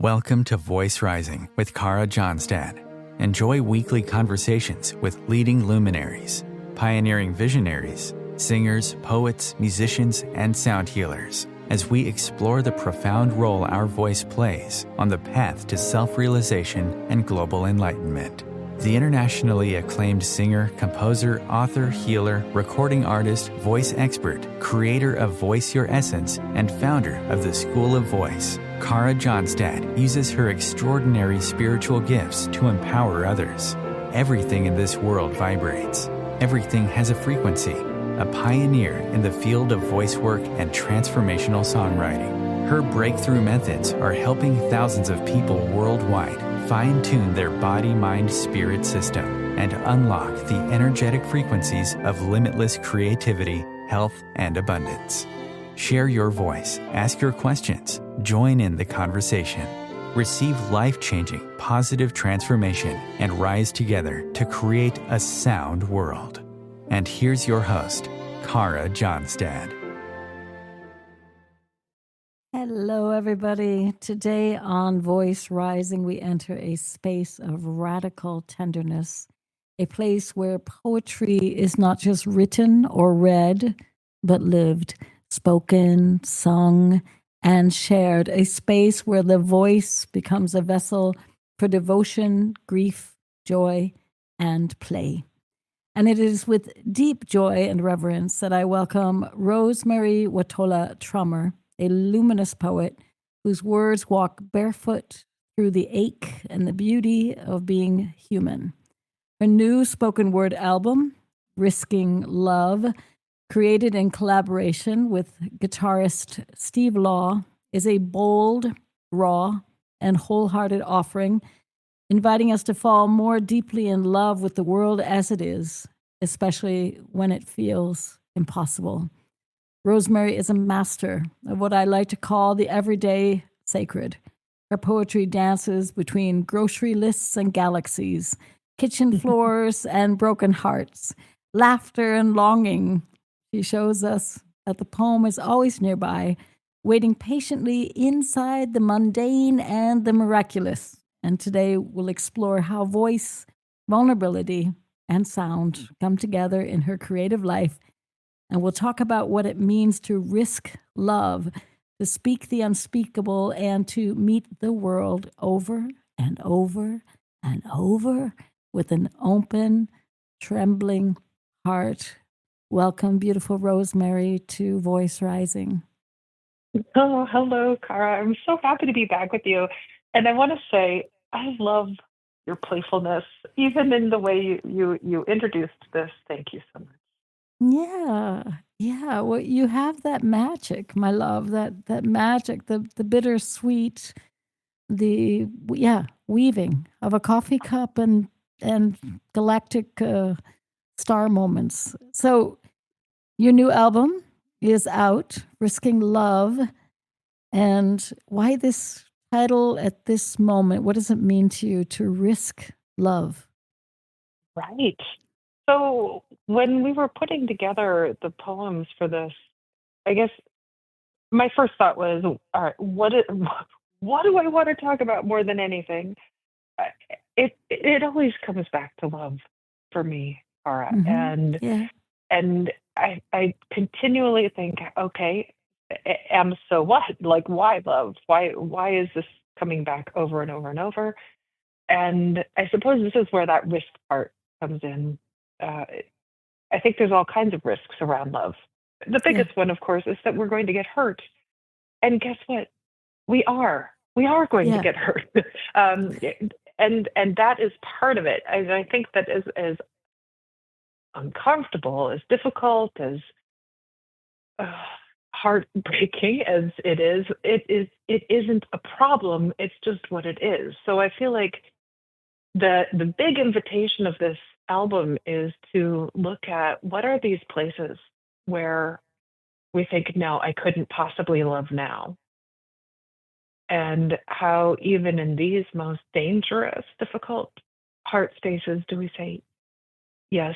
Welcome to Voice Rising with Kara Johnstad. Enjoy weekly conversations with leading luminaries, pioneering visionaries, singers, poets, musicians, and sound healers as we explore the profound role our voice plays on the path to self-realization and global enlightenment. The internationally acclaimed singer, composer, author, healer, recording artist, voice expert, creator of Voice Your Essence, and founder of the School of Voice, Kara Johnstad uses her extraordinary spiritual gifts to empower others. Everything in this world vibrates. Everything has a frequency. A pioneer in the field of voice work and transformational songwriting. Her breakthrough methods are helping thousands of people worldwide fine-tune their body-mind-spirit system and unlock the energetic frequencies of limitless creativity, health, and abundance. Share your voice, ask your questions, join in the conversation. Receive life-changing, positive transformation and rise together to create a sound world. And here's your host, Kara Johnstad. Hello, everybody. Today on Voice Rising, we enter a space of radical tenderness, a place where poetry is not just written or read, but lived, spoken, sung, and shared, a space where the voice becomes a vessel for devotion, grief, joy, and play. And it is with deep joy and reverence that I welcome Rosemerry Wahtola Trommer, a luminous poet whose words walk barefoot through the ache and the beauty of being human. Her new spoken word album, Risking Love, created in collaboration with guitarist Steve Law, is a bold, raw, and wholehearted offering, inviting us to fall more deeply in love with the world as it is, especially when it feels impossible. Rosemerry is a master of what I like to call the everyday sacred. Her poetry dances between grocery lists and galaxies, kitchen floors and broken hearts, laughter and longing. She shows us that the poem is always nearby, waiting patiently inside the mundane and the miraculous. And today we'll explore how voice, vulnerability, and sound come together in her creative life. And we'll talk about what it means to risk love, to speak the unspeakable, and to meet the world over and over and over with an open, trembling heart. Welcome, beautiful Rosemerry, to Voice Rising. Oh, hello, Kara. I'm so happy to be back with you. And I want to say, I love your playfulness, even in the way you introduced this. Thank you so much. Yeah. Well, you have that magic, my love. That magic, the bittersweet, weaving of a coffee cup and galactic star moments. So, your new album is out, Risking Love, and why this title at this moment? What does it mean to you to risk love? Right. So when we were putting together the poems for this, I guess my first thought was, all right, what do I want to talk about more than anything? It always comes back to love for me, Kara, Mm-hmm. Yeah. and I continually think, okay, so what? Like, why love? Why is this coming back over and over and over? And I suppose this is where that risk part comes in. I think there's all kinds of risks around love. The biggest one, of course, is that we're going to get hurt. And guess what? We are. We are going to get hurt. And that is part of it. I think that as uncomfortable, as difficult, as heartbreaking as it isn't a problem. It's just what it is. So I feel like the big invitation of this album is to look at what are these places where we think, no, I couldn't possibly love now. And how even in these most dangerous, difficult heart spaces do we say, yes,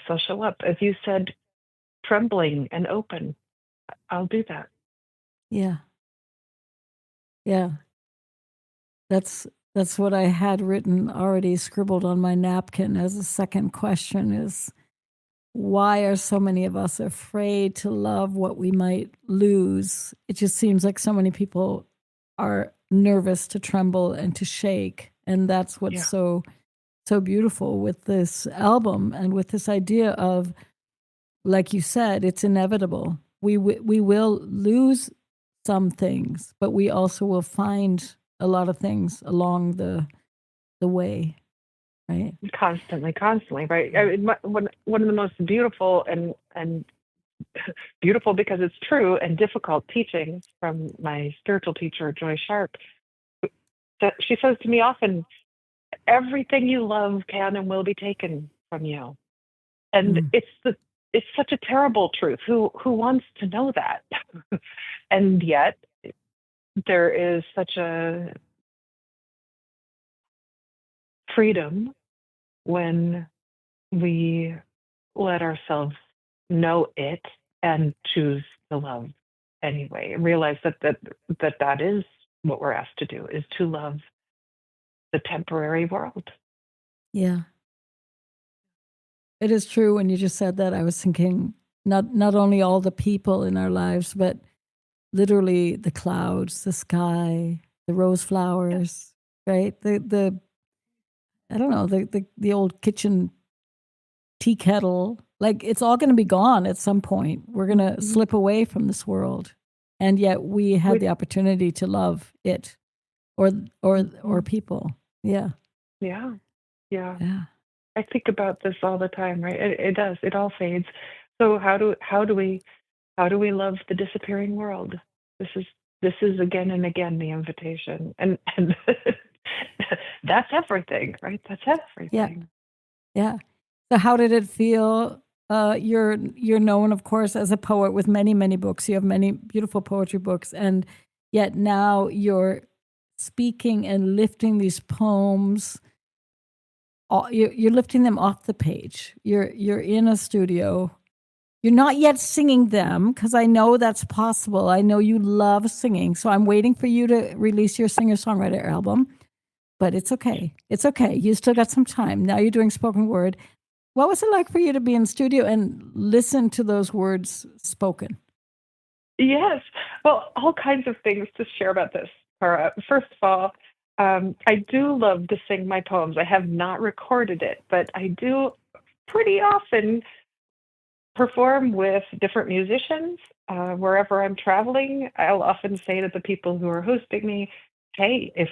I'll show up. As you said, trembling and open, I'll do that. Yeah. That's what I had written, already scribbled on my napkin as a second question is, why are so many of us afraid to love what we might lose? It just seems like so many people are nervous to tremble and to shake. And that's what's so beautiful with this album and with this idea of, like you said, it's inevitable. We will lose some things, but we also will find a lot of things along the way, right? Constantly, right? I mean, one of the most beautiful and beautiful because it's true and difficult teachings from my spiritual teacher, Joy Sharp. That she says to me often, everything you love can and will be taken from you. And it's such a terrible truth. Who wants to know that? And yet there is such a freedom when we let ourselves know it and choose to love anyway, and realize that is what we're asked to do, is to love the temporary world. Yeah. It is true. When you just said that, I was thinking not only all the people in our lives, but literally the clouds, the sky, the rose flowers, right? The I don't know, the old kitchen tea kettle. Like, it's all going to be gone at some point. We're going to slip away from this world, and yet we had the opportunity to love it, or people. Yeah. I think about this all the time, right? It does. It all fades. So how do we love the disappearing world? This is again and again the invitation, and that's everything, right? That's everything. Yeah. So how did it feel? You're known, of course, as a poet with many, many books. You have many beautiful poetry books, and yet now you're speaking and lifting these poems. You're lifting them off the page. You're in a studio. You're not yet singing them, because I know that's possible. I know you love singing, so I'm waiting for you to release your singer-songwriter album. But it's okay. It's okay. You still got some time. Now you're doing spoken word. What was it like for you to be in studio and listen to those words spoken? Yes. Well, all kinds of things to share about this, Kara. First of all, I do love to sing my poems. I have not recorded it, but I do pretty often perform with different musicians wherever I'm traveling. I'll often say to the people who are hosting me, hey, if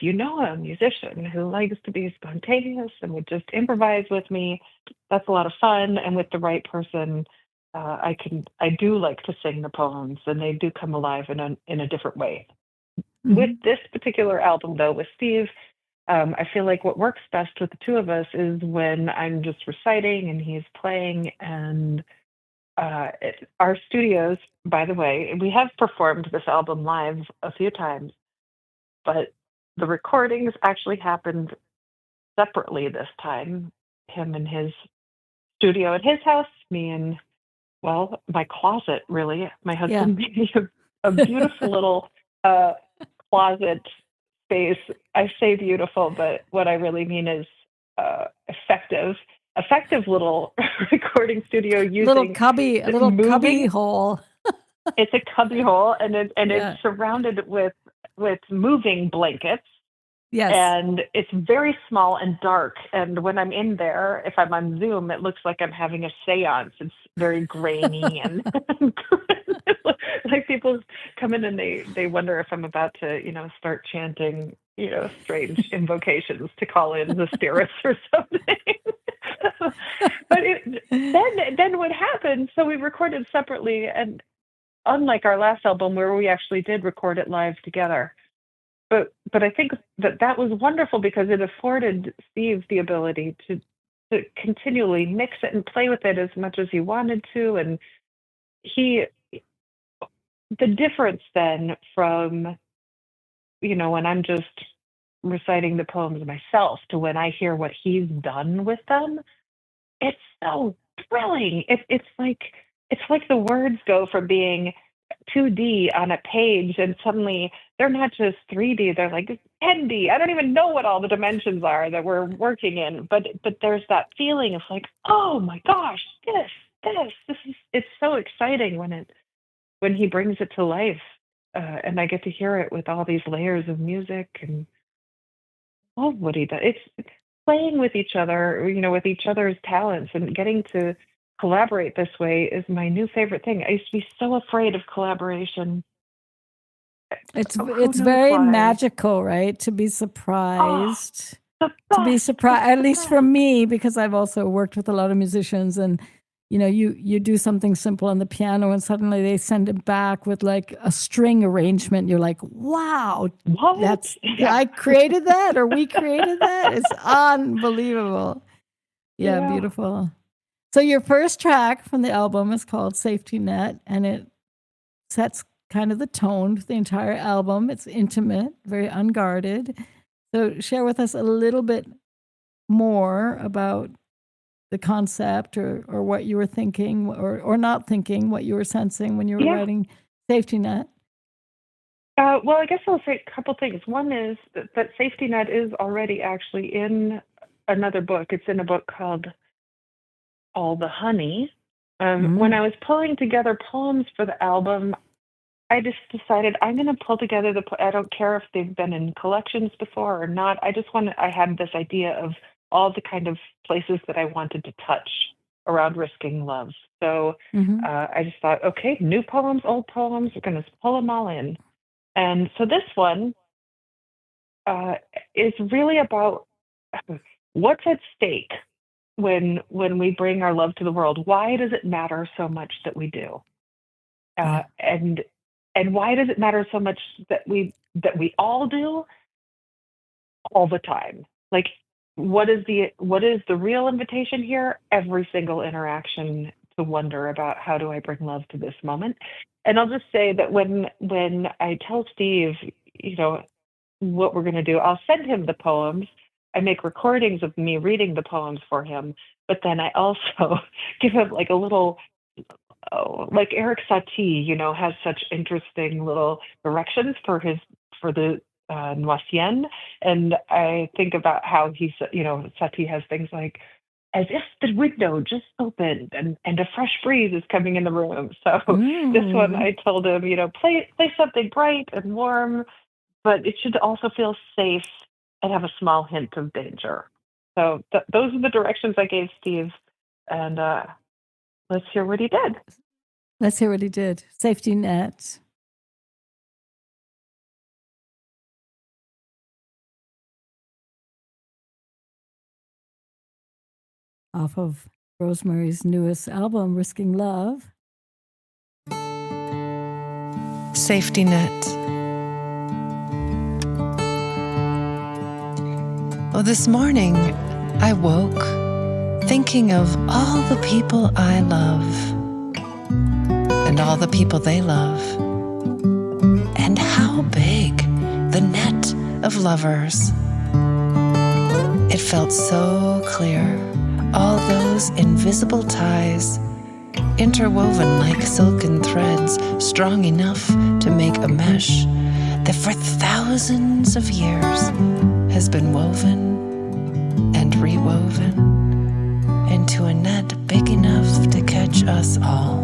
you know a musician who likes to be spontaneous and would just improvise with me, that's a lot of fun. And with the right person, I do like to sing the poems, and they do come alive in a different way. With this particular album, though, with Steve, I feel like what works best with the two of us is when I'm just reciting and he's playing. And our studios, by the way, we have performed this album live a few times, but the recordings actually happened separately this time. Him in his studio at his house, me in, well, my closet, really. My husband made me a beautiful little closet space. I say beautiful, but what I really mean is effective little recording studio using a little cubby hole. It's a cubby hole, and it's surrounded with moving blankets. Yes. And it's very small and dark. And when I'm in there, if I'm on Zoom, it looks like I'm having a seance. It's very grainy and like people come in and they wonder if I'm about to, start chanting, strange invocations to call in the spirits or something. But then what happened? So we recorded separately, and unlike our last album where we actually did record it live together. But I think that was wonderful because it afforded Steve the ability to continually mix it and play with it as much as he wanted to. And the difference then from, when I'm just reciting the poems myself to when I hear what he's done with them, it's so thrilling. It's like the words go from being 2D on a page, and suddenly they're not just 3D, they're like 10D. I don't even know what all the dimensions are that we're working in, but there's that feeling of like, oh my gosh, this is, it's so exciting when he brings it to life, and I get to hear it with all these layers of music and love what he does. It's playing with each other, with each other's talents, and getting to collaborate this way is my new favorite thing. I used to be so afraid of collaboration. Who It's knows very why? magical, right? To be Oh, surprised. the To be best. It's surprised, at the least for best. me, because I've also worked with a lot of musicians, and you do something simple on the piano and suddenly they send it back with like a string arrangement. You're like, wow, What? that's Yeah. I created that, or we created that. It's unbelievable. Yeah, Yeah. beautiful. So your first track from the album is called Safety Net, and it sets kind of the tone for the entire album. It's intimate, very unguarded. So share with us a little bit more about the concept, or what you were thinking, or not thinking, what you were sensing when you were Yeah. writing Safety Net. Well, I guess I'll say a couple things. One is that Safety Net is already actually in another book. It's in a book called All the Honey. When I was pulling together poems for the album, I just decided I'm going to pull together I don't care if they've been in collections before or not. I had this idea of all the kind of places that I wanted to touch around risking love. So I just thought, okay, new poems, old poems, we're going to pull them all in. And so this one is really about what's at stake when we bring our love to the world. Why does it matter so much that we do? Yeah. And why does it matter so much that we all do all the time? Like, what is the real invitation here? Every single interaction, to wonder about, how do I bring love to this moment? And I'll just say that when I tell Steve, what we're going to do, I'll send him the poems. I make recordings of me reading the poems for him, but then I also give him like a little, like Eric Satie, has such interesting little directions for the Noisienne. And I think about how Satie has things like, as if the window just opened and a fresh breeze is coming in the room. So this one, I told him, play something bright and warm, but it should also feel safe and have a small hint of danger. So those are the directions I gave Steve, and let's hear what he did. Let's hear what he did. Safety Net. Off of Rosemary's newest album, Risking Love. Safety Net. Well, this morning I woke thinking of all the people I love and all the people they love, and how big the net of lovers. It felt so clear, all those invisible ties, interwoven like silken threads, strong enough to make a mesh that for thousands of years has been woven and rewoven into a net big enough to catch us all.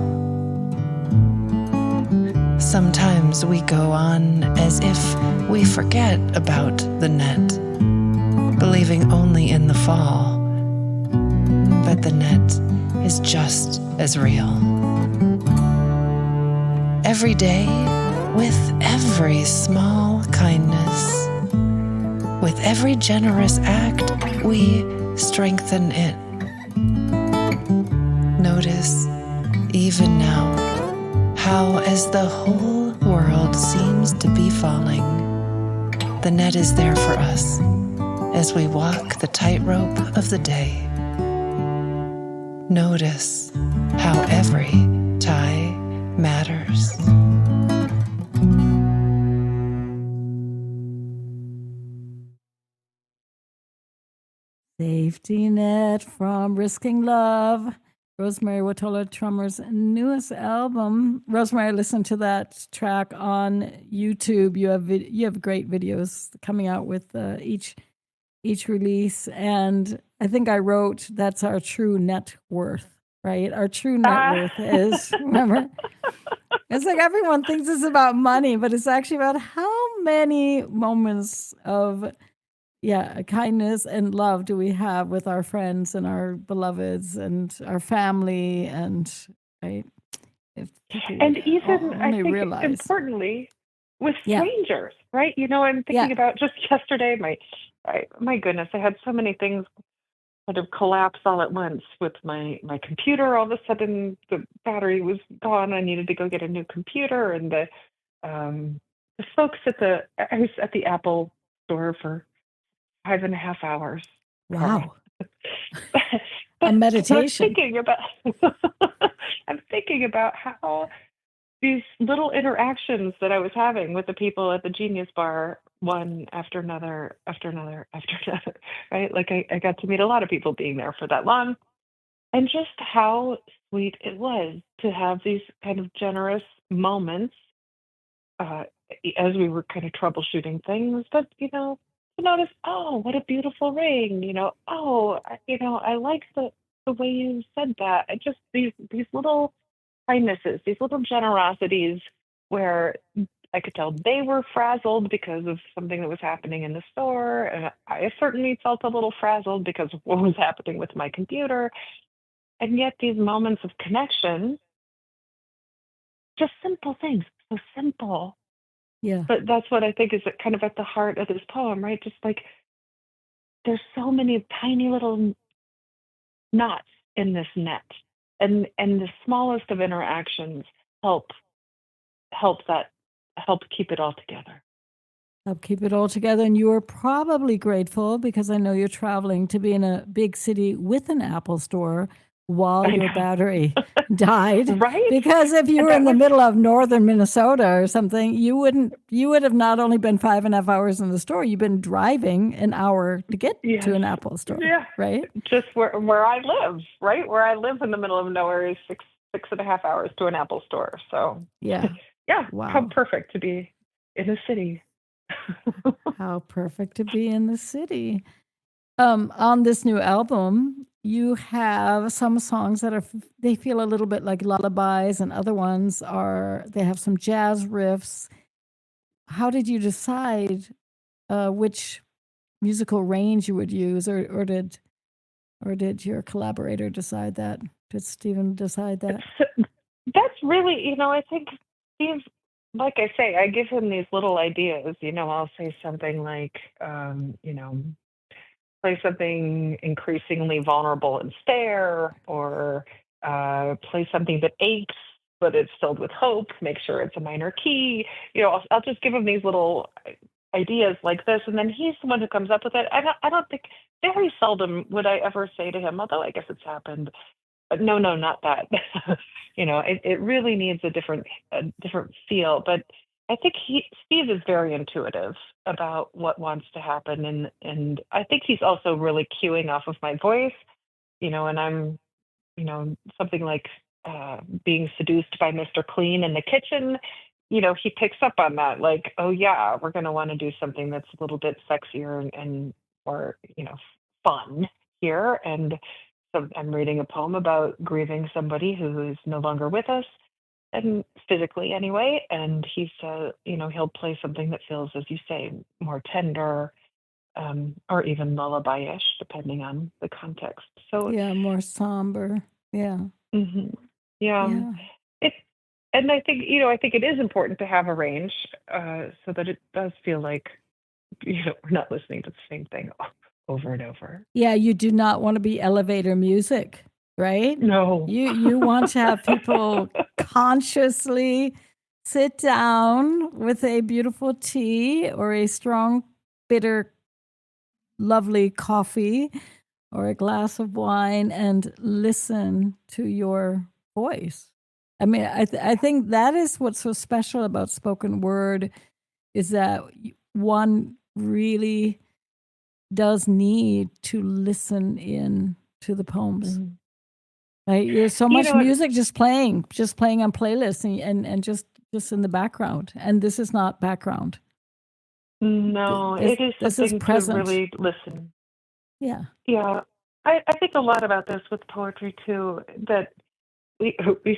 Sometimes we go on as if we forget about the net, believing only in the fall, but the net is just as real. Every day, with every small kindness, with every generous act, we strengthen it. Notice, even now, how as the whole world seems to be falling, the net is there for us as we walk the tightrope of the day. Notice how every tie matters. Safety Net from Risking Love. Rosemerry Wahtola Trommer's newest album. Rosemerry, I listened to that track on YouTube. You have great videos coming out with each release, and I think I wrote that's our true net worth, right? Our true net worth is, remember, it's like everyone thinks it's about money, but it's actually about how many moments of kindness and love do we have with our friends and our beloveds and our family, and right? If people And would even, I only think, realize, importantly, with yeah, strangers, right? I'm thinking about just yesterday, my goodness, I had so many things sort of collapse all at once with my computer. All of a sudden, the battery was gone. I needed to go get a new computer, and the folks I was at the Apple store for 5.5 hours. wow, But a meditation. I'm thinking about how these little interactions that I was having with the people at the Genius Bar, one after another, after another, after another, right? Like I got to meet a lot of people being there for that long, and just how sweet it was to have these kind of generous moments uh, as we were kind of troubleshooting things. But to notice, oh, what a beautiful ring. I like the way you said that. Just these little kindnesses, these little generosities where I could tell they were frazzled because of something that was happening in the store. And I certainly felt a little frazzled because of what was happening with my computer. And yet these moments of connection, just simple things, so simple. Yeah. But that's what I think is kind of at the heart of this poem, right? Just like there's so many tiny little knots in this net. And the smallest of interactions help keep it all together. Help keep it all together. And you are probably grateful, because I know you're traveling, to be in a big city with an Apple store while your battery died. Right? Because if you were in the middle of northern Minnesota or something, you would have not only been 5.5 hours in the store, you've been driving an hour to get to an Apple store. Yeah. Right? Just where I live, right? Where I live in the middle of nowhere is 6.5 hours to an Apple store. So yeah. Wow. How perfect to be in a city. How perfect to be in the city. On this new album, you have some songs that they feel a little bit like lullabies, and other ones they have some jazz riffs. How did you decide which musical range you would use, or did your collaborator decide that? Did Stephen decide that? That's really, I think Steve, like I say, I give him these little ideas. I'll say something like, play something increasingly vulnerable and spare, or play something that aches, but it's filled with hope. Make sure it's a minor key. I'll just give him these little ideas like this, and then he's the one who comes up with it. I don't think, very seldom would I ever say to him, although I guess it's happened, but no, not that. It really needs a different feel. But I think Steve is very intuitive about what wants to happen, and I think he's also really cueing off of my voice, and I'm, something like being seduced by Mr. Clean in the kitchen. He picks up on that, like, oh yeah, we're going to want to do something that's a little bit sexier and or fun here. And so I'm reading a poem about grieving somebody who is no longer with us, and physically anyway. And he said, he'll play something that feels, as you say, more tender, or even lullaby-ish, depending on the context. So more somber. Yeah. Mm-hmm. Yeah. And I think it is important to have a range, so that it does feel like we're not listening to the same thing over and over. Yeah, you do not want to be elevator music, right? No. You want to have people consciously sit down with a beautiful tea or a strong, bitter, lovely coffee or a glass of wine and listen to your voice. I mean, I think that is what's so special about spoken word, is that one really does need to listen in to the poems. Right? There's so You much know, music just playing on playlists and just in the background. And this is not background. no, it is This is something to present. really listen. Yeah. Yeah. I think a lot about this with poetry too, that we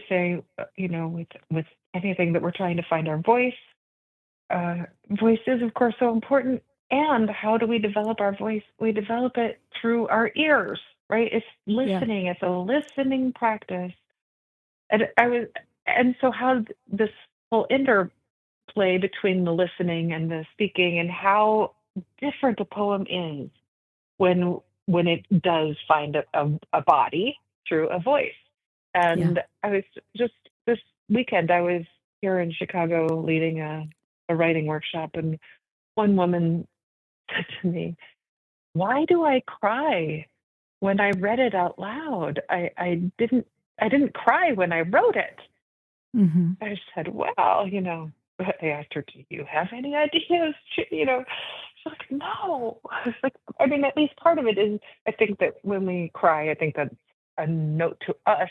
say, with anything that we're trying to find our voice. Voice is, of course, so important. And how do we develop our voice? We develop it through our ears, right? It's Yeah. listening. It's a listening practice. And so how this whole interplay between the listening and the speaking, and how different a poem is when it does find a body through a voice. Yeah. And I was just this weekend, I was here in Chicago leading a writing workshop, and one woman said to me, "Why do I cry when I read it out loud? I didn't cry when I wrote it." Mm-hmm. I said, "Well, I asked her, do you have any ideas?" She's like, "No." I was like, I mean, at least part of it is, I think that when we cry, I think that's a note to us,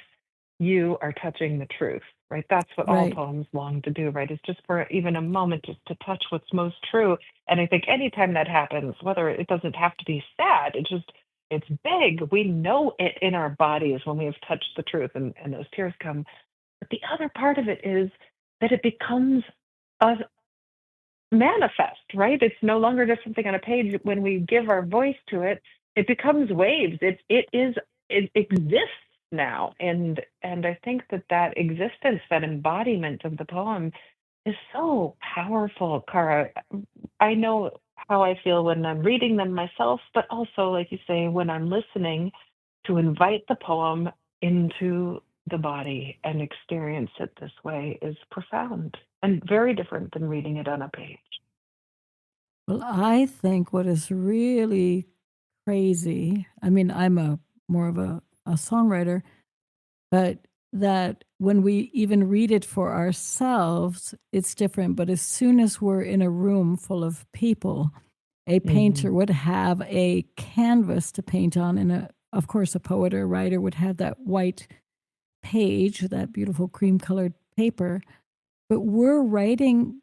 you are touching the truth, right? That's what all Right. poems long to do, right? Is just for even a moment, just to touch what's most true. And I think anytime that happens, whether it doesn't have to be sad, it's big. We know it in our bodies when we have touched the truth, and those tears come. But the other part of it is that it becomes a manifest, right? It's no longer just something on a page. When we give our voice to it, it becomes waves. It exists now. And I think that existence, that embodiment of the poem is so powerful, Kara. I know how I feel when I'm reading them myself, but also, like you say, when I'm listening, to invite the poem into the body and experience it this way is profound and very different than reading it on a page. Well, I think what is really crazy, I mean, I'm more of a songwriter, but that when we even read it for ourselves, it's different. But as soon as we're in a room full of people, a painter Mhm. would have a canvas to paint on, and of course, a poet or a writer would have that white page, that beautiful cream colored paper. But we're writing,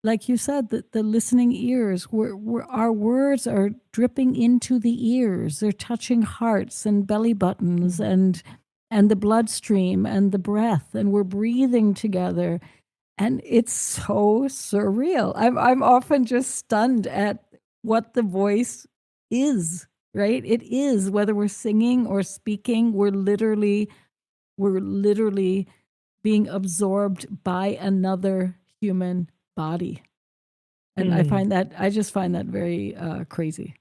like you said, the listening ears, our words are dripping into the ears. They're touching hearts and belly buttons Mhm. and the bloodstream and the breath, and we're breathing together. And it's so surreal. I'm often just stunned at what the voice is, right? It is, whether we're singing or speaking, we're literally being absorbed by another human body. And Mm. I just find that very crazy,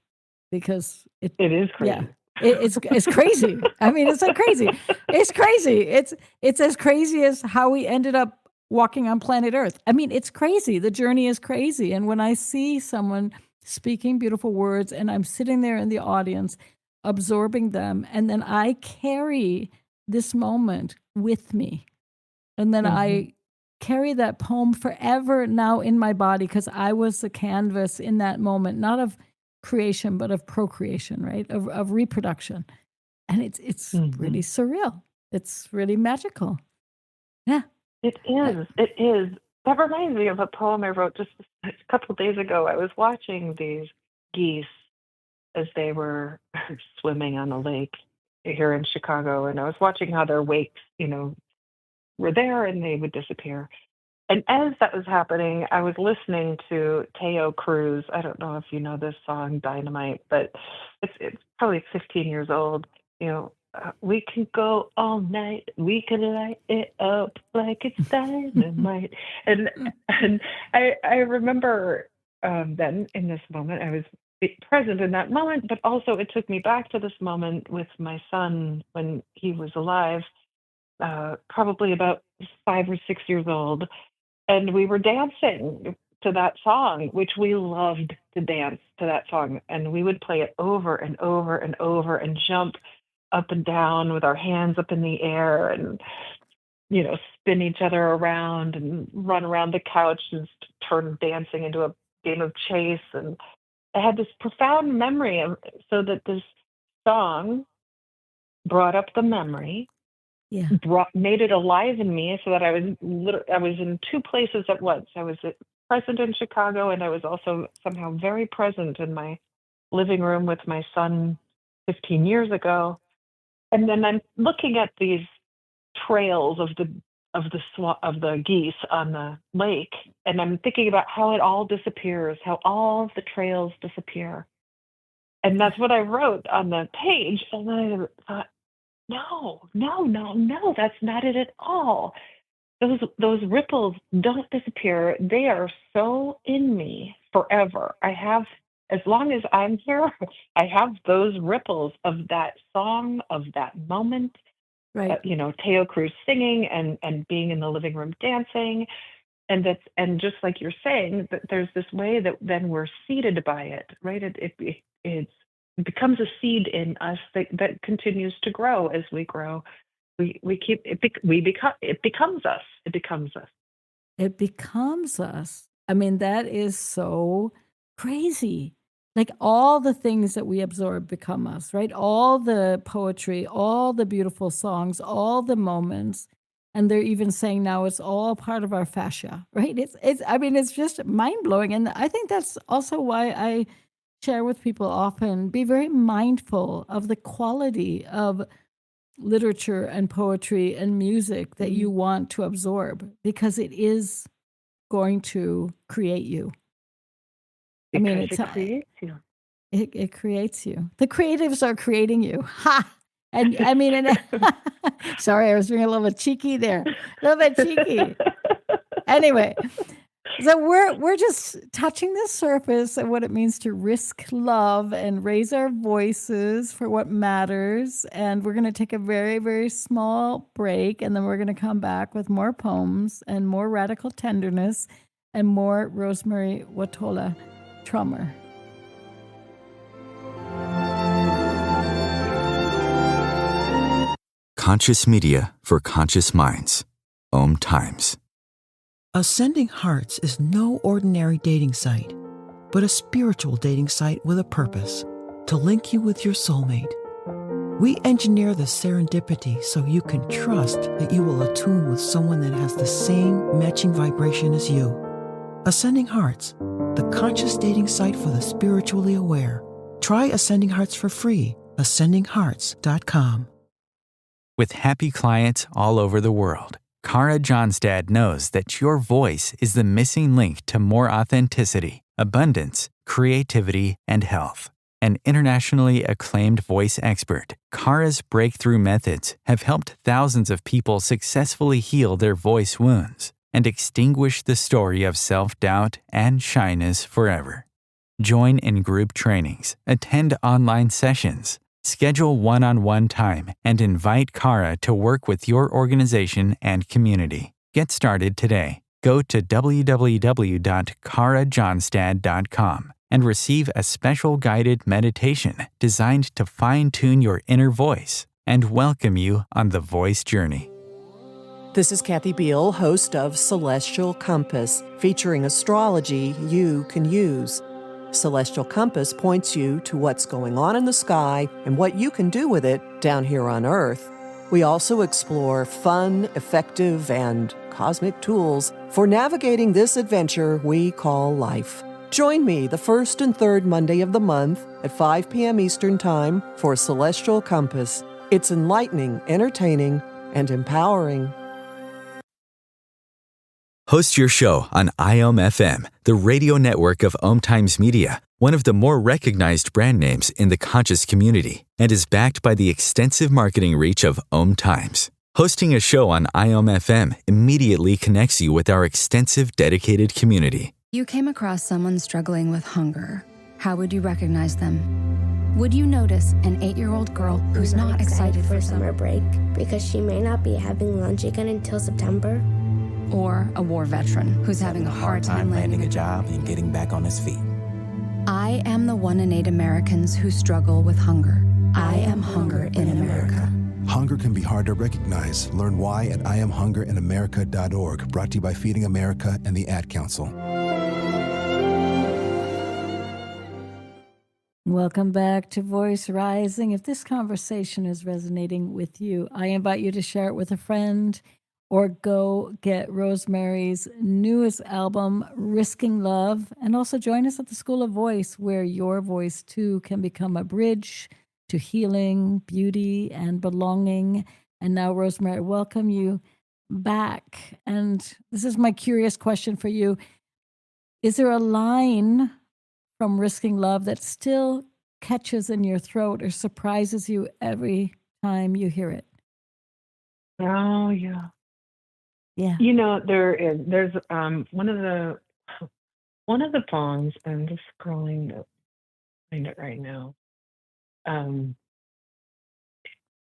because It is yeah, crazy. it's crazy. I mean, it's like crazy. It's crazy. It's as crazy as how we ended up walking on planet Earth. I mean, it's crazy. The journey is crazy. And when I see someone speaking beautiful words and I'm sitting there in the audience absorbing them, and then I carry this moment with me, and then Mhm. I carry that poem forever now in my body, because I was the canvas in that moment, not of creation, but of procreation, right? Of reproduction. And it's really Mhm. surreal. It's really magical. Yeah. It I, is. It is. That reminds me of a poem I wrote just a couple days ago. I was watching these geese as they were swimming on a lake here in Chicago, and I was watching how their wakes, were there and they would disappear. And as that was happening, I was listening to Teo Cruz. I don't know if you know this song, Dynamite, but it's probably 15 years old. We can go all night. We can light it up like it's dynamite. And and I remember, then in this moment, I was present in that moment, but also it took me back to this moment with my son when he was alive, probably about 5 or 6 years old, and we were dancing to that song, which we loved to dance to that song. And we would play it over and over and over and jump up and down with our hands up in the air and, spin each other around and run around the couch and turn dancing into a game of chase. And I had this profound memory of, so that this song brought up the memory, Yeah. made it alive in me, so that I was in two places at once. I was present in Chicago, and I was also somehow very present in my living room with my son 15 years ago. And then I'm looking at these trails of the geese on the lake, and I'm thinking about how it all disappears, how all of the trails disappear. And that's what I wrote on the page. And then I thought, no, that's not it at all. Those ripples don't disappear. They are so in me forever. As long as I'm here, I have those ripples of that song, of that moment. Right. Teo Cruz singing and being in the living room dancing. And just like you're saying, that there's this way that then we're seeded by it, right? It becomes a seed in us that continues to grow as we grow. It becomes us. It becomes us. It becomes us. I mean, that is so crazy. Like all the things that we absorb become us, right? All the poetry, all the beautiful songs, all the moments. And they're even saying now it's all part of our fascia, right? It's just mind blowing. And I think that's also why I share with people often, be very mindful of the quality of literature and poetry and music that you want to absorb, because it is going to create you. It creates you. It creates you. The creatives are creating you. Ha! And sorry, I was being a little bit cheeky there. A little bit cheeky. Anyway, so we're just touching the surface of what it means to risk love and raise our voices for what matters. And we're going to take a very, very small break, and then we're going to come back with more poems and more radical tenderness and more Rosemerry Wahtola Trommer. Conscious media for conscious minds. Om Times. Ascending Hearts is no ordinary dating site, but a spiritual dating site with a purpose, to link you with your soulmate. We engineer the serendipity so you can trust that you will attune with someone that has the same matching vibration as you. Ascending Hearts, the conscious dating site for the spiritually aware. Try Ascending Hearts for free. ascendinghearts.com. With happy clients all over the world, Kara Johnstad knows that your voice is the missing link to more authenticity, abundance, creativity, and health. An internationally acclaimed voice expert, Kara's breakthrough methods have helped thousands of people successfully heal their voice wounds and extinguish the story of self-doubt and shyness forever. Join in group trainings, attend online sessions, schedule one-on-one time, and invite Kara to work with your organization and community. Get started today. Go to www.karajohnstad.com and receive a special guided meditation designed to fine-tune your inner voice and welcome you on the voice journey. This is Kathy Beal, host of Celestial Compass, featuring astrology you can use. Celestial Compass points you to what's going on in the sky and what you can do with it down here on Earth. We also explore fun, effective, and cosmic tools for navigating this adventure we call life. Join me the first and third Monday of the month at 5 p.m. Eastern Time for Celestial Compass. It's enlightening, entertaining, and empowering. Host your show on IOM FM, the radio network of Om Times Media, one of the more recognized brand names in the conscious community, and is backed by the extensive marketing reach of Om Times. Hosting a show on IOM FM immediately connects you with our extensive dedicated community. You came across someone struggling with hunger. How would you recognize them? Would you notice an 8-year-old girl who's not excited for summer break because she may not be having lunch again until September? Or a war veteran who's having a hard time landing a job and getting back on his feet? I am the 1 in 8 Americans who struggle with hunger. I am hunger in America. Hunger can be hard to recognize. Learn why at IamHungerInAmerica.org, brought to you by Feeding America and the Ad Council. Welcome back to Voice Rising. If this conversation is resonating with you, I invite you to share it with a friend or go get Rosemary's newest album, Risking Love, and also join us at the School of Voice, where your voice too can become a bridge to healing, beauty, and belonging. And now, Rosemary, I welcome you back. And this is my curious question for you. Is there a line from Risking Love that still catches in your throat or surprises you every time you hear it? Oh, yeah. Yeah. There's one of the poems, I'm just scrolling to find it right now,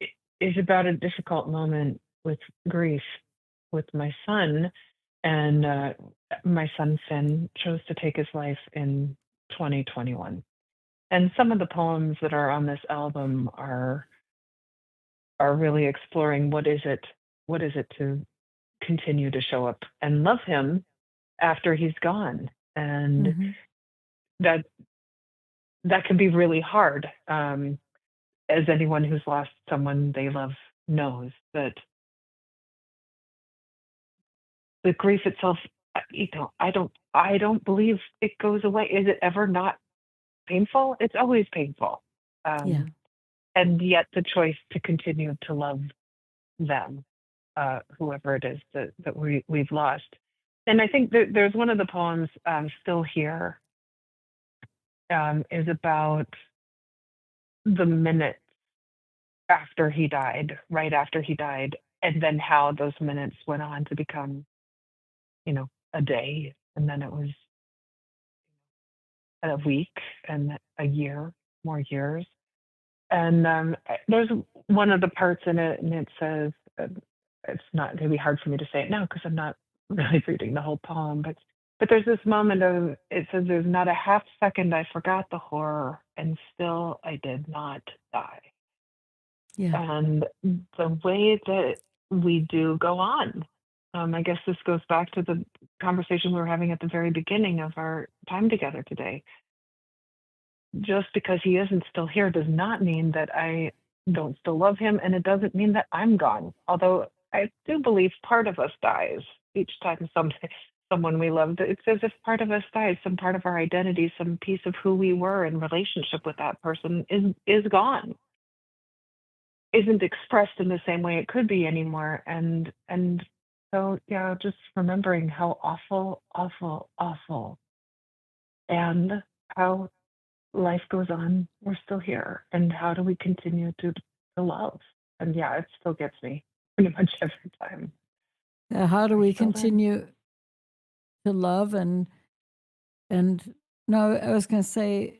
it is about a difficult moment with grief with my son. And my son, Finn, chose to take his life in 2021. And some of the poems that are on this album are really exploring what is it to continue to show up and love him after he's gone. And that can be really hard. As anyone who's lost someone they love knows, that the grief itself, I don't believe it goes away. Is it ever not painful? It's always painful. Yeah. And yet the choice to continue to love them, whoever it is that we've lost. And I think there's one of the poems, Still Here, is about the minutes after he died, right after he died, and then how those minutes went on to become, a day, and then it was a week, and a year, more years. And there's one of the parts in it, and it says, it's not going to be hard for me to say it now because I'm not really reading the whole poem, but there's this moment of, it says, there's not a half second I forgot the horror, and still I did not die. Yeah. And the way that we do go on, I guess this goes back to the conversation we were having at the very beginning of our time together today. Just because he isn't still here does not mean that I don't still love him, and it doesn't mean that I'm gone. Although I do believe part of us dies each time someone we loved. It's as if part of us dies, some part of our identity, some piece of who we were in relationship with that person is gone, isn't expressed in the same way it could be anymore. And so, yeah, just remembering how awful, awful, awful, and how life goes on, we're still here, and how do we continue to love? And yeah, it still gets me pretty much every time. How do we still there. continue to love? And no, I was going to say,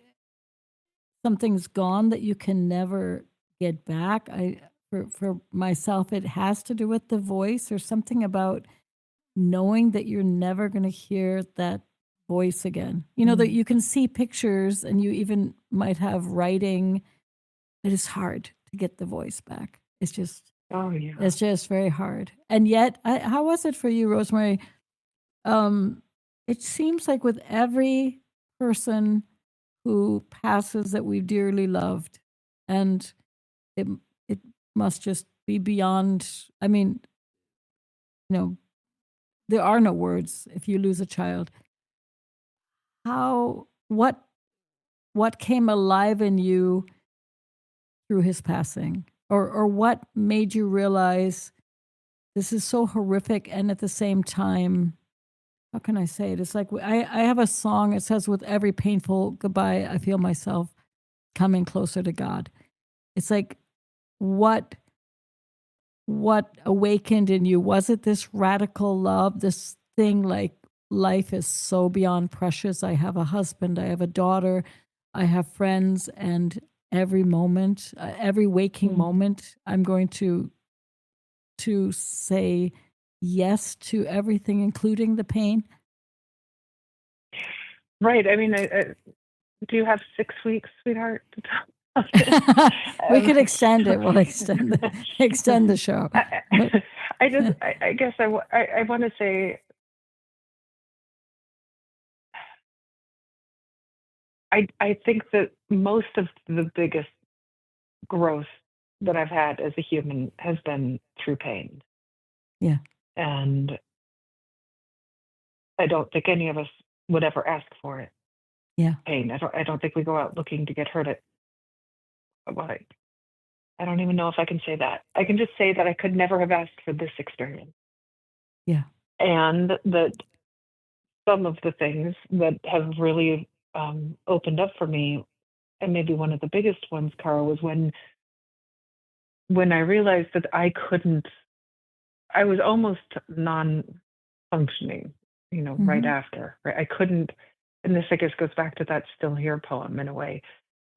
something's gone that you can never get back. For myself, it has to do with the voice, or something about knowing that you're never going to hear that voice again. That you can see pictures, and you even might have writing. It is hard to get the voice back. It's just, it's just very hard. And yet, how was it for you, Rosemary? It seems like with every person who passes that we've dearly loved, and it must just be beyond. I mean, there are no words if you lose a child. What came alive in you through his passing, or what made you realize this is so horrific, and at the same time, how can I say it? It's like, I have a song. It says, with every painful goodbye, I feel myself coming closer to God. It's like, what awakened in you? Was it this radical love, this thing like, life is so beyond precious. I have a husband, I have a daughter, I have friends, and every moment, every waking moment, I'm going to say yes to everything, including the pain. Right. I mean, do you have 6 weeks, sweetheart, to talk about it? We could extend it. We'll extend the show. I guess I want to say, I think that most of the biggest growth that I've had as a human has been through pain. Yeah. And I don't think any of us would ever ask for it. Yeah. Pain. I don't think we go out looking to get hurt at. Well, I don't even know if I can say that. I can just say that I could never have asked for this experience. Yeah. And that some of the things that have really opened up for me, and maybe one of the biggest ones, Kara, was when I realized that I was almost non-functioning, right after. Right? I couldn't, and this I guess goes back to that Still Here poem in a way,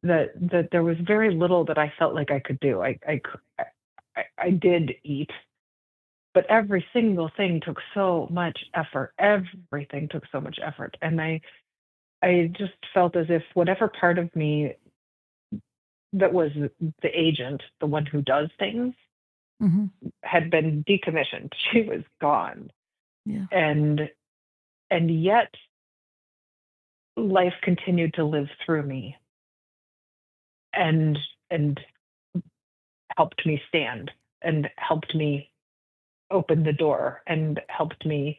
that there was very little that I felt like I could do. I did eat, but every single thing took so much effort. Everything took so much effort. And I just felt as if whatever part of me that was the agent, the one who does things, had been decommissioned. She was gone. Yeah. And yet life continued to live through me and helped me stand and helped me open the door and helped me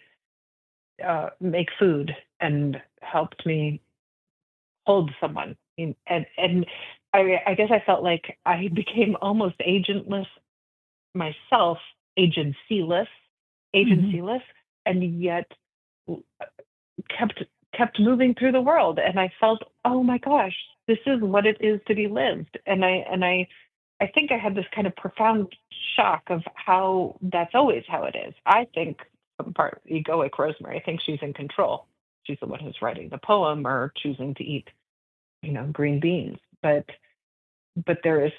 make food and helped me hold someone. And I guess I felt like I became almost agentless myself, agencyless, and yet kept moving through the world. And I felt, oh my gosh, this is what it is to be lived. And I think I had this kind of profound shock of how that's always how it is. I think some part egoic Rosemerry thinks she's in control. She's the one who's writing the poem or choosing to eat, green beans. But there is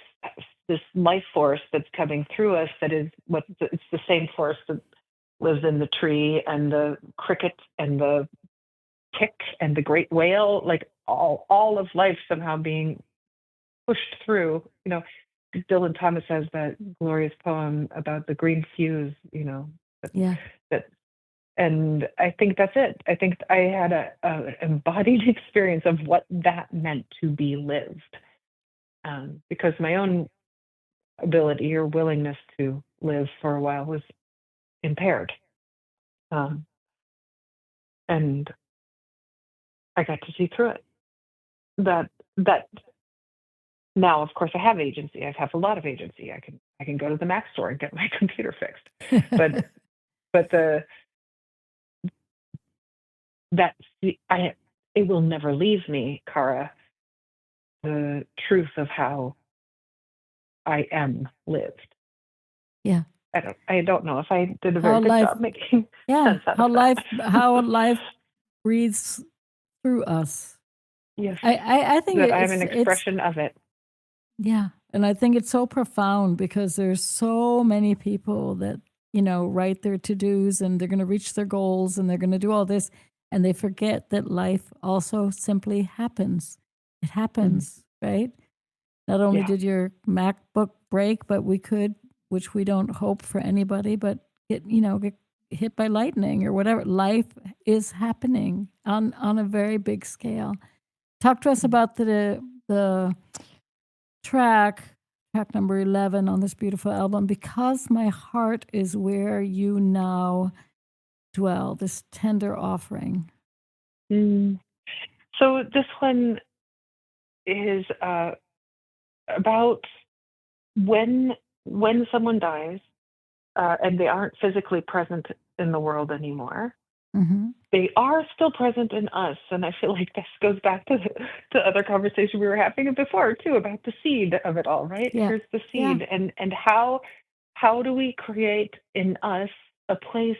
this life force that's coming through us that is it's the same force that lives in the tree and the cricket and the tick and the great whale, like all of life somehow being pushed through. Dylan Thomas has that glorious poem about the green fuse, that, and I think that's it. I think I had a embodied experience of what that meant to be lived, because my own ability or willingness to live for a while was impaired, and I got to see through it. That now, of course, I have agency. I have a lot of agency. I can go to the Mac store and get my computer fixed. But it will never leave me, Kara, the truth of how I am lived. Yeah. I don't know if I did a very good job making sense out of that. How life breathes through us. Yes. I think that I'm an expression of it. Yeah. And I think it's so profound because there's so many people that, write their to-dos and they're going to reach their goals and they're going to do all this. And they forget that life also simply happens. It happens, right? Not only did your MacBook break, but we could, which we don't hope for anybody, but get hit by lightning or whatever. Life is happening on a very big scale. Talk to us about the track number 11 on this beautiful album, Because My Heart Is Where You Now Dwell, this tender offering. So this one is about when someone dies and they aren't physically present in the world anymore. They are still present in us, and I feel like this goes back to the other conversation we were having before too about the seed of it all, right? Yeah. Here's the seed, and how do we create in us a place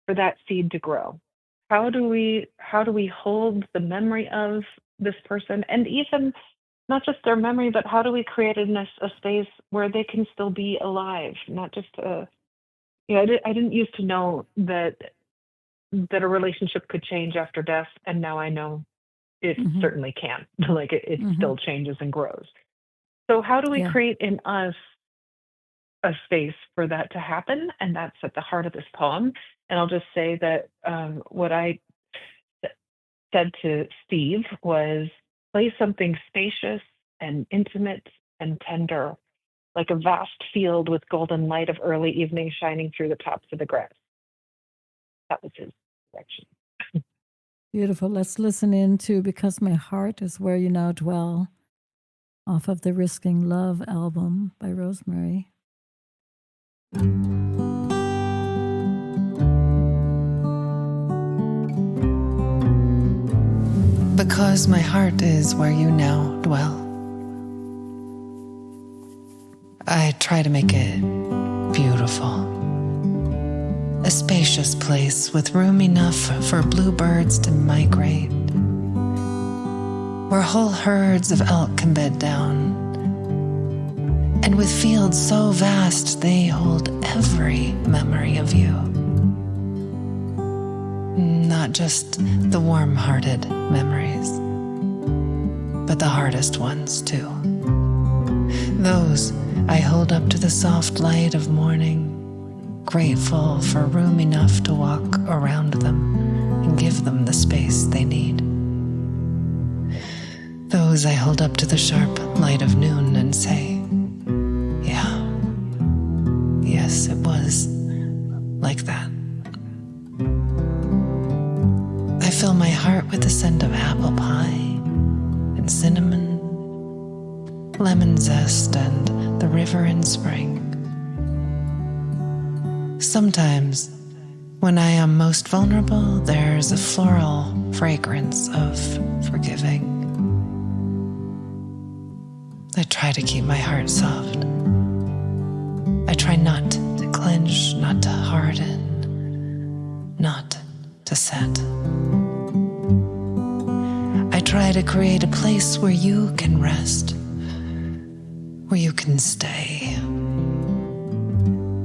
for that seed to grow? How do we hold the memory of this person, and even not just their memory, but how do we create in us a space where they can still be alive, not just I didn't used to know that a relationship could change after death, and now I know it certainly can. Like it still changes and grows. So how do we create in us a space for that to happen? And that's at the heart of this poem. And I'll just say that what I said to Steve was, play something spacious and intimate and tender, like a vast field with golden light of early evening shining through the tops of the grass. That was his direction. Beautiful. Let's listen into Because My Heart Is Where You Now Dwell, off of the Risking Love album by Rosemerry. Because my heart is where you now dwell, I try to make it beautiful. A spacious place with room enough for bluebirds to migrate, where whole herds of elk can bed down, and with fields so vast they hold every memory of you. Not just the warm-hearted memories, but the hardest ones too. Those I hold up to the soft light of morning, grateful for room enough to walk around them and give them the space they need. Those I hold up to the sharp light of noon and say, yeah, yes, it was like that. I fill my heart with the scent of apple pie and cinnamon, lemon zest, and the river in spring. Sometimes, when I am most vulnerable, there's a floral fragrance of forgiving. I try to keep my heart soft. I try not to clench, not to harden, not to set. I try to create a place where you can rest, where you can stay.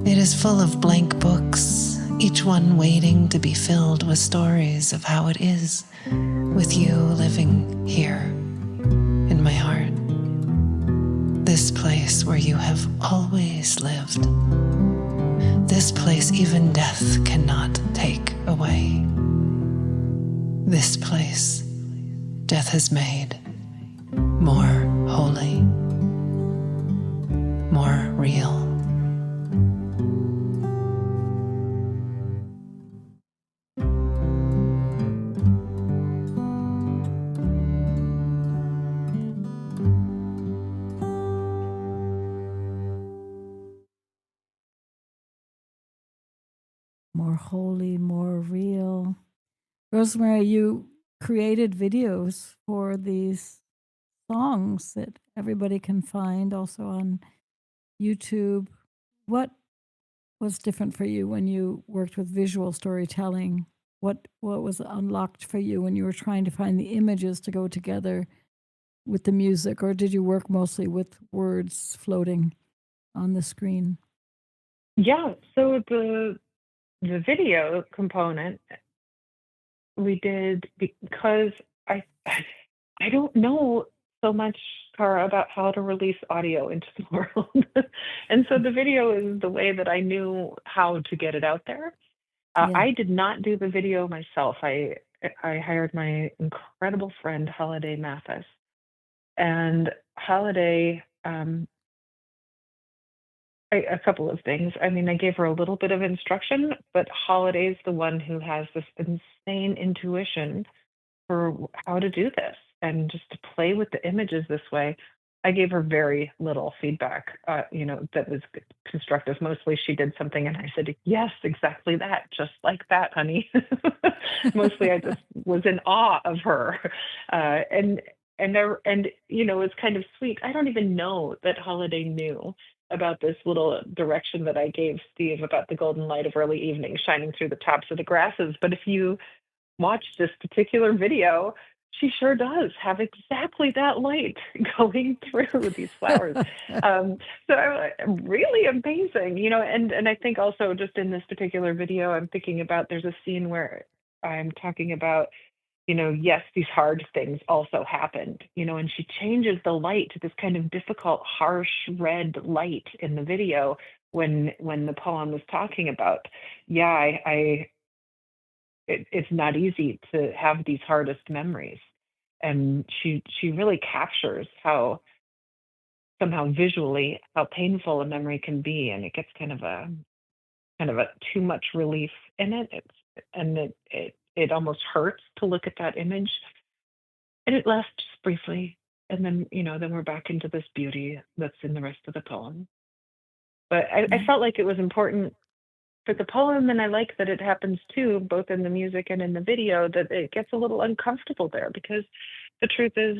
It is full of blank books, each one waiting to be filled with stories of how it is with you living here in my heart. This place where you have always lived. This place even death cannot take away. This place death has made more holy, more real. More holy, more real. Rosemerry, you created videos for these songs that everybody can find also on YouTube. What was different for you when you worked with visual storytelling? What was unlocked for you when you were trying to find the images to go together with the music, or did you work mostly with words floating on the screen? Yeah, so the video component we did because I don't know so much, Kara, about how to release audio into the world. And so the video is the way that I knew how to get it out there. Yeah. I did not do the video myself. I hired my incredible friend Holiday Mathis, and Holiday. A couple of things. I mean, I gave her a little bit of instruction, but Holiday's the one who has this insane intuition for how to do this and just to play with the images this way. I gave her very little feedback, that was constructive. Mostly she did something and I said, yes, exactly that, just like that, honey. Mostly I just was in awe of her. And it's kind of sweet. I don't even know that Holiday knew about this little direction that I gave Steve about the golden light of early evening shining through the tops of the grasses. But if you watch this particular video, she sure does have exactly that light going through these flowers. So really amazing, and I think also just in this particular video, I'm thinking about, there's a scene where I'm talking about, yes, these hard things also happened, and she changes the light to this kind of difficult, harsh red light in the video when the poem was talking about, it's not easy to have these hardest memories. And she really captures how somehow visually how painful a memory can be, and it gets kind of a too much relief in it. It almost hurts to look at that image, and it lasts briefly, and then then we're back into this beauty that's in the rest of the poem. But I felt like it was important for the poem, and I like that it happens too, both in the music and in the video, that it gets a little uncomfortable there, because the truth is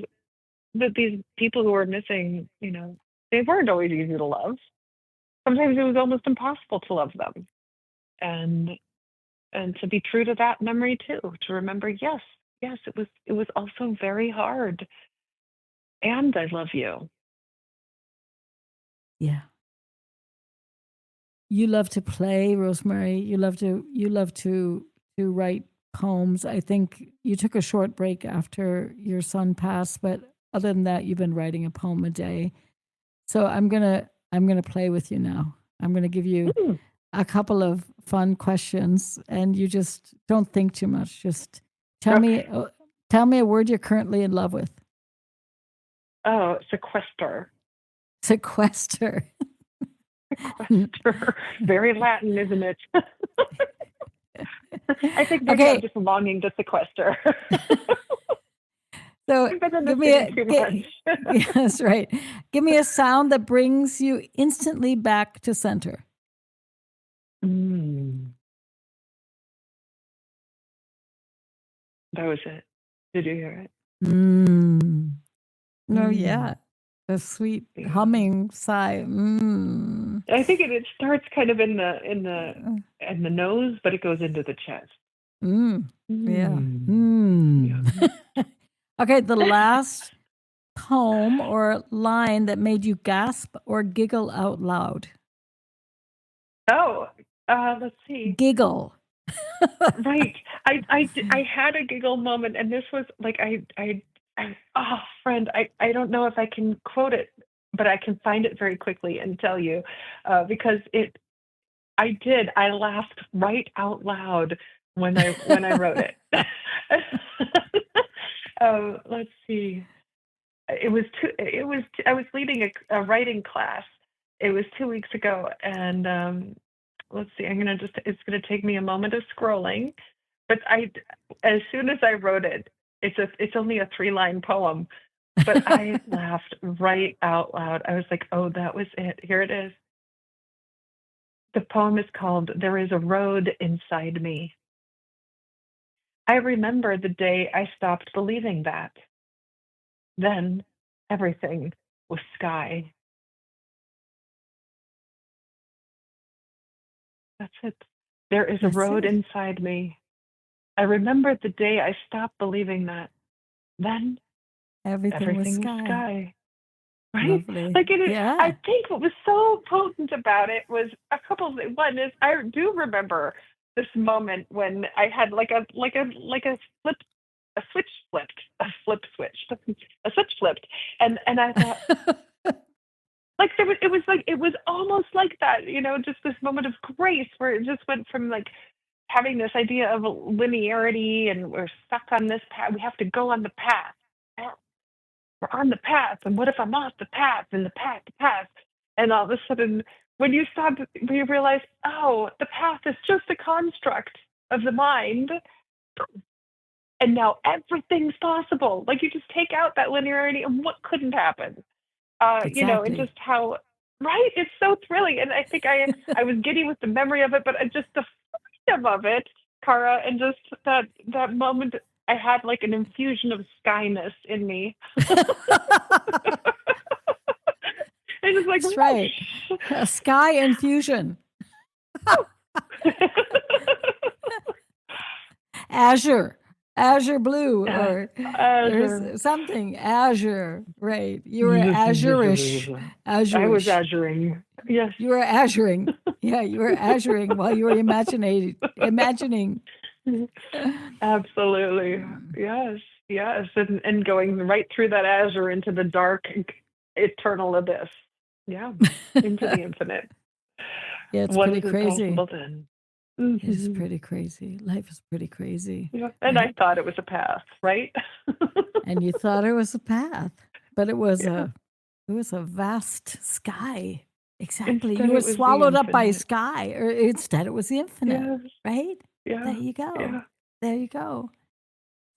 that these people who are missing, they weren't always easy to love. Sometimes it was almost impossible to love them. And to be true to that memory too, to remember, yes, it was also very hard. And I love you. Yeah. You love to play, Rosemerry. You love to write poems. I think you took a short break after your son passed, but other than that, you've been writing a poem a day. So I'm gonna play with you now. I'm gonna give you a couple of fun questions, and you just don't think too much. Just tell me a word you're currently in love with. Oh, sequester. Sequester. Sequester. Very Latin, isn't it? I think maybe I'm just longing to sequester. So give me that's right. Give me a sound that brings you instantly back to center. That was it. Did you hear it? No, yeah. A sweet humming sigh. I think it starts kind of in the nose, but it goes into the chest. Yeah. Okay, the last poem or line that made you gasp or giggle out loud. Oh, let's see. Giggle. Right. I had a giggle moment, and this was like friend, I don't know if I can quote it, but I can find it very quickly and tell you, because I laughed right out loud when I wrote it. Let's see. I was leading a writing class. It was 2 weeks ago, and let's see. It's gonna take me a moment of scrolling, but as soon as I wrote it, it's only a 3-line poem, but I laughed right out loud. I was like, oh, that was it. Here it is. The poem is called "There is a Road Inside Me." I remember the day I stopped believing that. Then everything was sky. That's it. There is a road inside me. I remember the day I stopped believing that. Then everything was sky. Right? Lovely. Like it is. Yeah. I think what was so potent about it was a couple of things. One is I do remember this moment when I had a switch flipped, and I thought like it was almost like that, just this moment of grace where it just went from like having this idea of linearity and we're stuck on this path. We have to go on the path. We're on the path, and what if I'm off the path and the path? And all of a sudden, when you stop, you realize, oh, the path is just a construct of the mind. And now everything's possible. Like you just take out that linearity and what couldn't happen. Exactly. And just how, right? It's so thrilling. And I think I was giddy with the memory of it, but just the freedom of it, Kara, and just that moment, I had like an infusion of skyness in me. It's just like, that's right. A sky infusion. Azure blue, or there's something azure, right? You were azurish. I was azuring. Yes. You were azuring. Yeah, you were azuring while you were imagining. Absolutely. Yes. And going right through that azure into the dark, eternal abyss. Yeah. Into the infinite. Yeah, it's What pretty is crazy. possible then? It is Mhm. pretty crazy. Life is pretty crazy. Yeah. And I thought it was a path, right? And you thought it was a path, but it was Yeah. a vast sky. Exactly. Instead, You were it was the swallowed up by infinite. sky, or instead it was the infinite, Yes. right? There Yeah. you go. Yeah. There you go.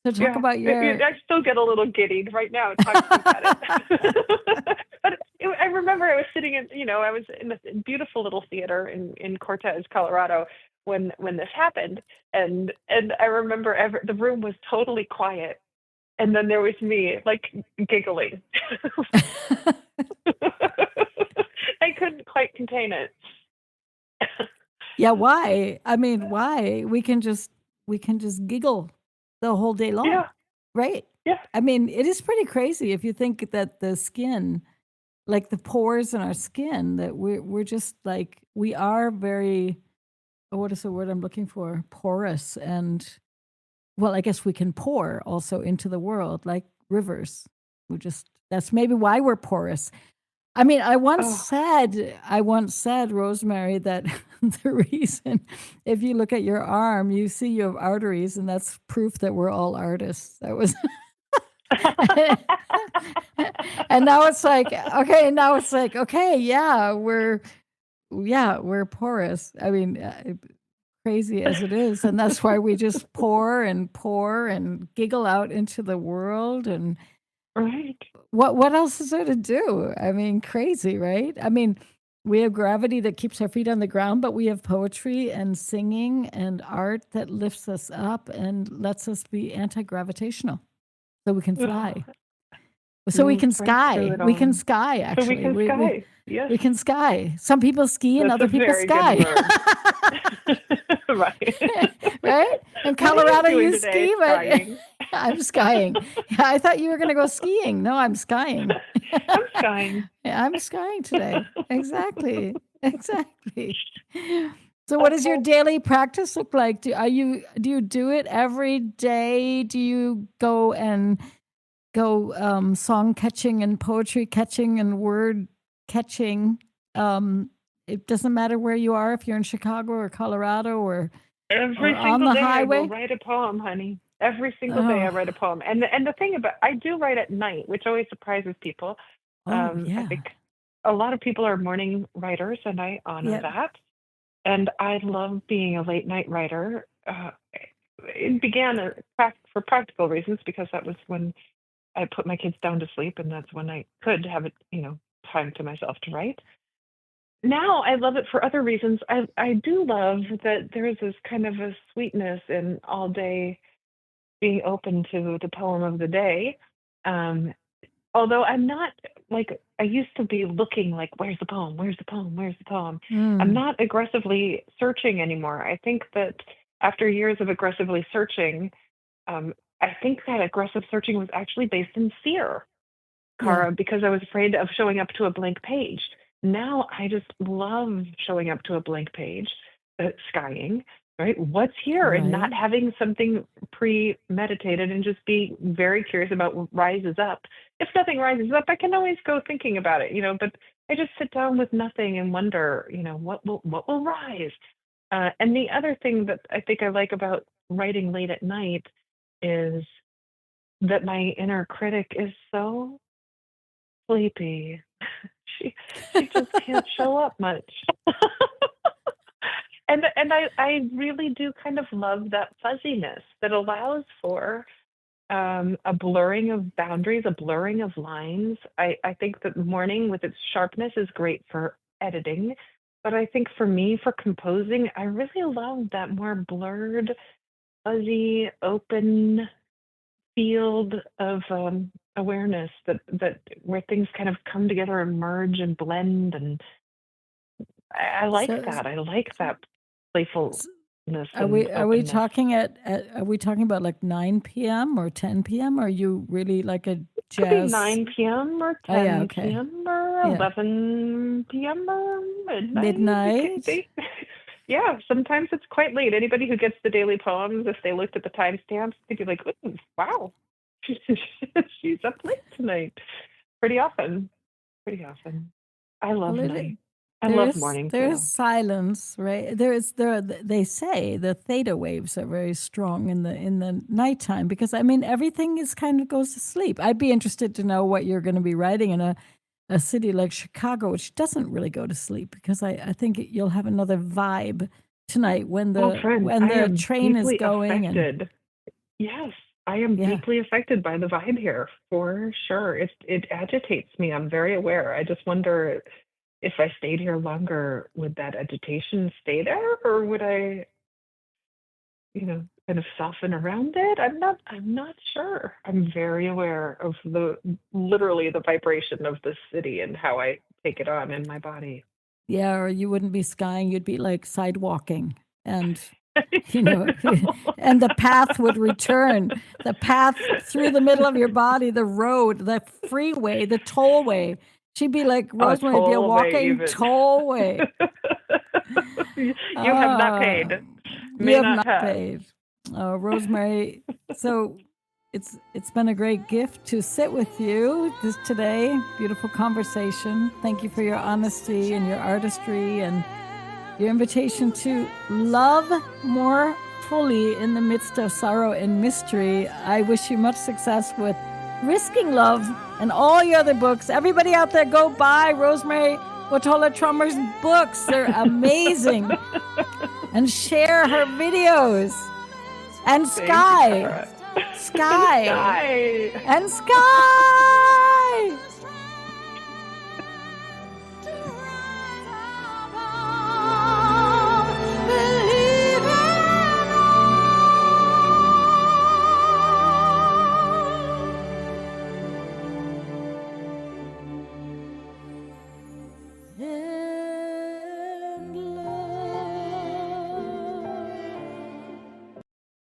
So talk Yeah. about your I still get a little giddy right now talking about it. But I remember I was sitting I was in this beautiful little theater in Cortez, Colorado, when this happened, and I remember the room was totally quiet, and then there was me like giggling. I couldn't quite contain it. Yeah, why? I mean, why? We can just giggle the whole day long, Yeah. right? Yeah. I mean, it is pretty crazy if you think that the skin, like the pores in our skin, that we're just like we are very, what is the word I'm looking for? Porous, and well, I guess we can pour also into the world like rivers. That's maybe why we're porous. I mean, I once Oh. said, Rosemary, that the reason, if you look at your arm, you see you have arteries, and that's proof that we're all artists. That was, and now it's like, okay, yeah, we're porous. I mean, crazy as it is, and that's why we just pour and giggle out into the world. And Right. what else is there to do? I mean, crazy, right? I mean, we have gravity that keeps our feet on the ground, but we have poetry and singing and art that lifts us up and lets us be anti-gravitational, so we can fly. So we Move can right through sky. it We all. can sky, So we actually. can sky. Yes. We can sky. Some people ski and That's other a people very good sky. word. Right. Right? In What are you Colorado, doing you today? ski, but Skying. I'm skying. Yeah, I thought you were going to go skiing. No, I'm skying. I'm skying. Yeah, I'm skying today. Exactly. Exactly. So what does your daily practice look like? Do you do it every day? Do you go song catching and poetry catching and word catching? It doesn't matter where you are, if you're in Chicago or Colorado or Every on single the day I highway. will write a poem, honey. Every single day I write a poem. And the thing about I do write at night, which always surprises people. Oh, yeah. I think a lot of people are morning writers, and I honor that. And I love being a late night writer. It began for practical reasons, because that was when I put my kids down to sleep, and that's when I could have time to myself to write. Now I love it for other reasons. I do love that there is this kind of a sweetness in all day being open to the poem of the day. Although I'm not like I used to be looking like, where's the poem? Where's the poem? Where's the poem? I'm not aggressively searching anymore. I think that after years of aggressively searching, I think that aggressive searching was actually based in fear, Kara, because I was afraid of showing up to a blank page. Now I just love showing up to a blank page, skying, right? What's here, and not having something premeditated, and just be very curious about what rises up. If nothing rises up, I can always go thinking about it, but I just sit down with nothing and wonder, what will rise. And the other thing that I think I like about writing late at night is that my inner critic is so sleepy. She just can't show up much. And I really do kind of love that fuzziness that allows for a blurring of boundaries, a blurring of lines. I think that morning with its sharpness is great for editing, but I think for me, for composing, I really love that more blurred, fuzzy, open field of awareness that where things kind of come together and merge and blend, and I like that. I like that playfulness. Are we talking are we talking about like 9 p.m. or 10 p.m.? Are you really like a jazz? Could be 9 p.m. or 10 p.m. or 11 p.m. or midnight. Yeah, sometimes it's quite late. Anybody who gets the daily poems, if they looked at the timestamps, they'd be like, "Ooh, wow, she's up late tonight." Pretty often. I love night. I love morning There's too. silence, right? They say the theta waves are very strong in the nighttime because I mean everything is kind of goes to sleep. I'd be interested to know what you're going to be writing in a city like Chicago, which doesn't really go to sleep because I think you'll have another vibe tonight when Friend, when I the am train is deeply going affected. Yes, I am deeply affected by the vibe here for sure. It agitates me. I'm very aware. I just wonder if I stayed here longer, would that agitation stay there, or would I, kind of soften around it? I'm not sure. I'm very aware of literally the vibration of this city and how I take it on in my body. Yeah, or you wouldn't be skying, you'd be like sidewalking and and the path would return. The path through the middle of your body, the road, the freeway, the tollway. She'd be like Rosemary, be a walking tollway. You have not paid. You have not paid. Oh, Rosemary. So it's been a great gift to sit with you today. Beautiful conversation. Thank you for your honesty and your artistry and your invitation to love more fully in the midst of sorrow and mystery. I wish you much success with Risking Love and all your other books. Everybody out there, go buy Rosemerry Wahtola Trommer's books. They're amazing. And share her videos. And Sky. Sky. And Sky.